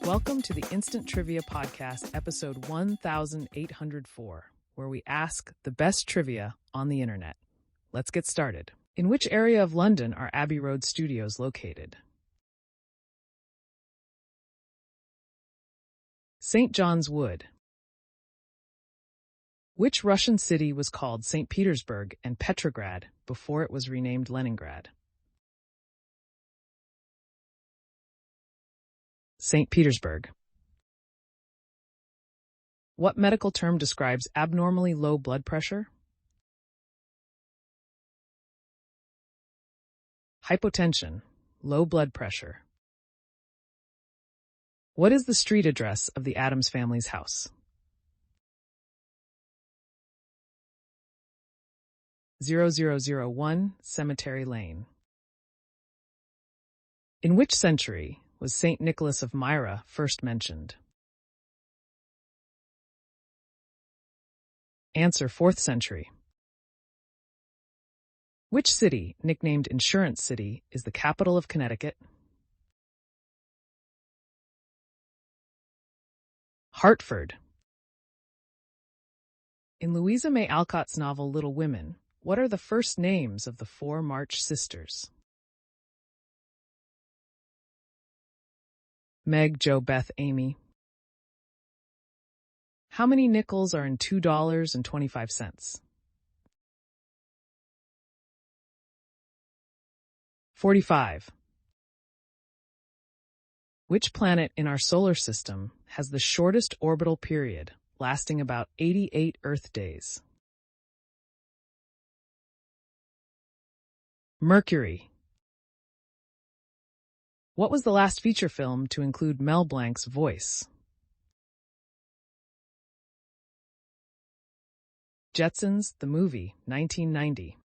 Welcome to the Instant Trivia Podcast, episode 1804, where we ask the best trivia on the internet. Let's get started. In which area of London are Abbey Road Studios located? St. John's Wood. Which Russian city was called St. Petersburg and Petrograd before it was renamed Leningrad? St. Petersburg. What medical term describes abnormally low blood pressure? Hypotension, low blood pressure. What is the street address of the Addams family's house? 0001 Cemetery Lane. In which century was St. Nicholas of Myra first mentioned? Answer: 4th century. Which city, nicknamed Insurance City, is the capital of Connecticut? Hartford. In Louisa May Alcott's novel Little Women, what are the first names of the 4 March sisters? Meg, Jo, Beth, Amy. How many nickels are in $2.25? 45. Which planet in our solar system has the shortest orbital period, lasting about 88 Earth days? Mercury. What was the last feature film to include Mel Blanc's voice? Jetsons, the movie, 1990.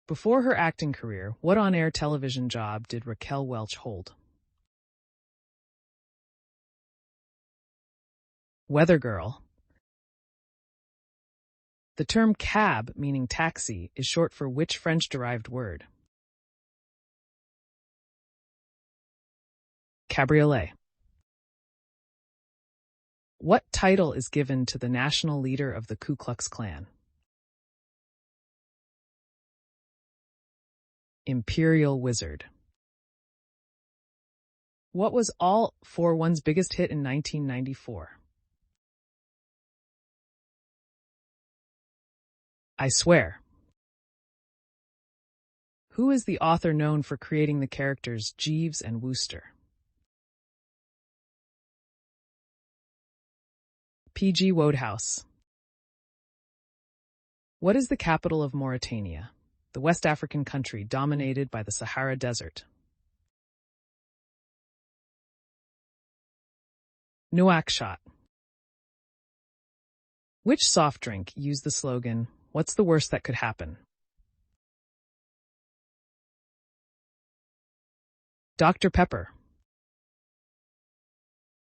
Before her acting career, what on-air television job did Raquel Welch hold? Weather girl. The term cab, meaning taxi, is short for which French-derived word? Cabriolet. What title is given to the national leader of the Ku Klux Klan? Imperial Wizard. What was All For One's biggest hit in 1994? I Swear. Who is the author known for creating the characters Jeeves and Wooster? P.G. Wodehouse. What is the capital of Mauritania, the West African country dominated by the Sahara Desert? Nouakchott. Which soft drink used the slogan, "What's the worst that could happen"? Dr. Pepper.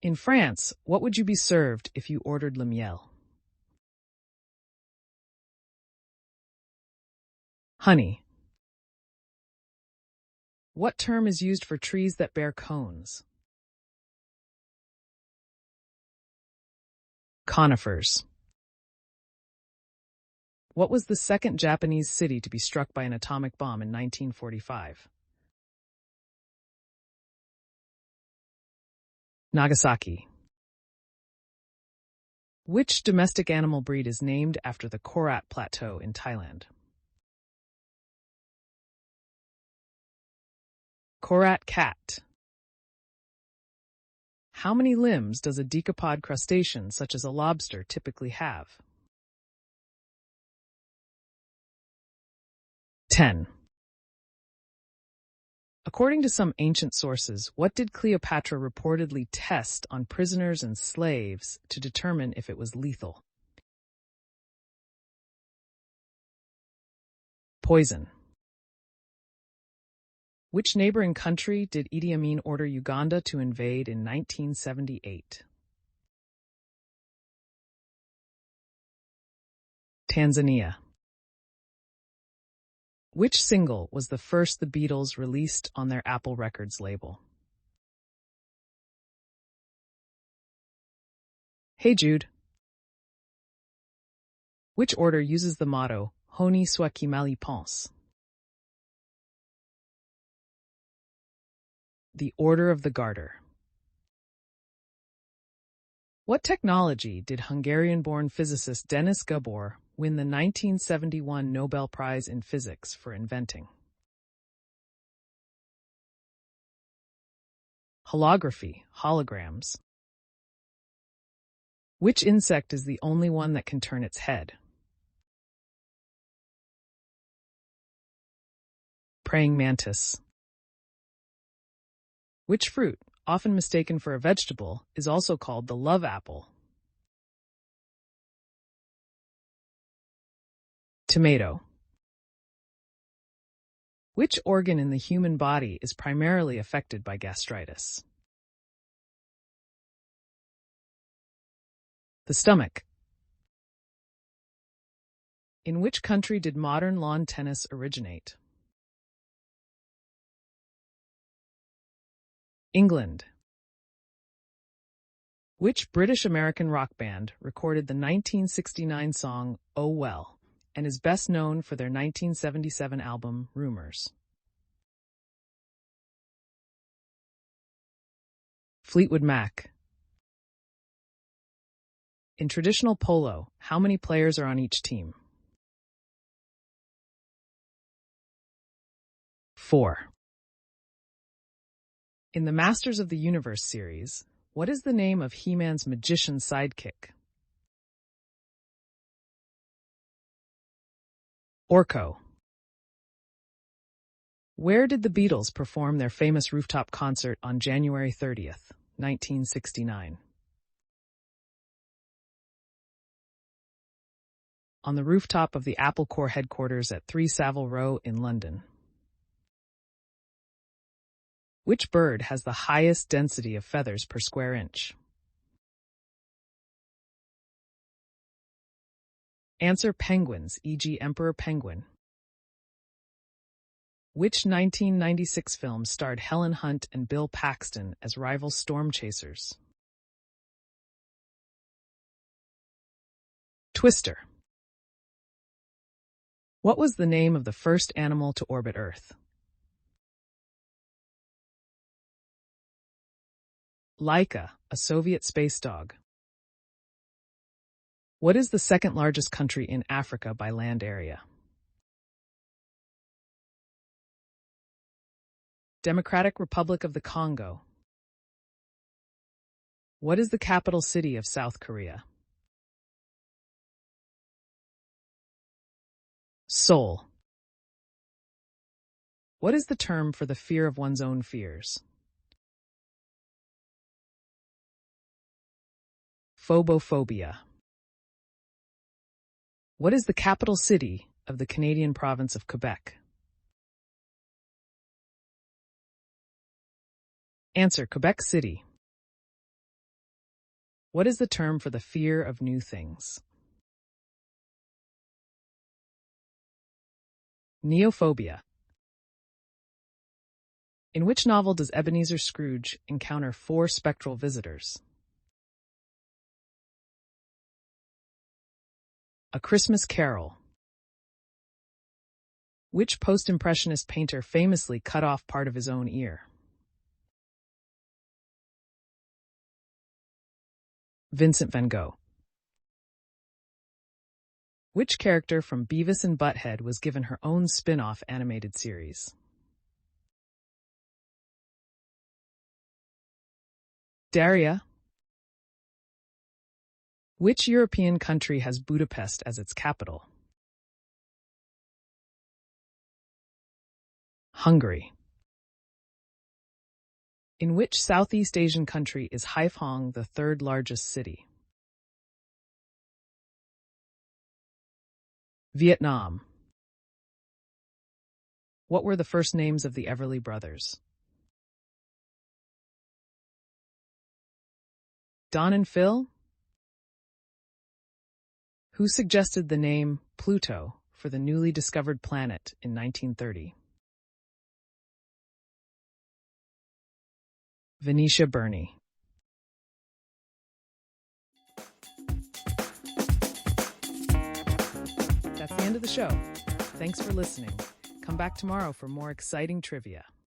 In France, what would you be served if you ordered le miel? Honey. What term is used for trees that bear cones? Conifers. What was the second Japanese city to be struck by an atomic bomb in 1945? Nagasaki. Which domestic animal breed is named after the Korat Plateau in Thailand? Korat cat. How many limbs does a decapod crustacean such as a lobster typically have? 10. According to some ancient sources, what did Cleopatra reportedly test on prisoners and slaves to determine if it was lethal? Poison. Which neighboring country did Idi Amin order Uganda to invade in 1978? Tanzania. Which single was the first the Beatles released on their Apple Records label? Hey Jude. Which order uses the motto, Honi soit qui mal y pense? The Order of the Garter. What technology did Hungarian-born physicist Denis Gabor win the 1971 Nobel Prize in Physics for inventing? Holography, holograms. Which insect is the only one that can turn its head? Praying mantis. Which fruit, often mistaken for a vegetable, is also called the love apple? Tomato. Which organ in the human body is primarily affected by gastritis? The stomach. In which country did modern lawn tennis originate? England. Which British-American rock band recorded the 1969 song Oh Well and is best known for their 1977 album Rumours? Fleetwood Mac. In traditional polo, how many players are on each team? 4. In the Masters of the Universe series, what is the name of He-Man's magician sidekick? Orko. Where did the Beatles perform their famous rooftop concert on January 30th, 1969? On the rooftop of the Apple Corps headquarters at 3 Savile Row in London. Which bird has the highest density of feathers per square inch? Answer: penguins, e.g. Emperor penguin. Which 1996 film starred Helen Hunt and Bill Paxton as rival storm chasers? Twister. What was the name of the first animal to orbit Earth? Laika, a Soviet space dog. What is the second largest country in Africa by land area? Democratic Republic of the Congo. What is the capital city of South Korea? Seoul. What is the term for the fear of one's own fears? Phobophobia. What is the capital city of the Canadian province of Quebec? Answer: Quebec City. What is the term for the fear of new things? Neophobia. In which novel does Ebenezer Scrooge encounter 4 spectral visitors? A Christmas Carol. Which post-impressionist painter famously cut off part of his own ear? Vincent van Gogh. Which character from Beavis and Butthead was given her own spin-off animated series? Daria. Which European country has Budapest as its capital? Hungary. In which Southeast Asian country is Haiphong the 3rd largest city? Vietnam. What were the first names of the Everly Brothers? Don and Phil? Who suggested the name Pluto for the newly discovered planet in 1930? Venetia Burney. That's the end of the show. Thanks for listening. Come back tomorrow for more exciting trivia.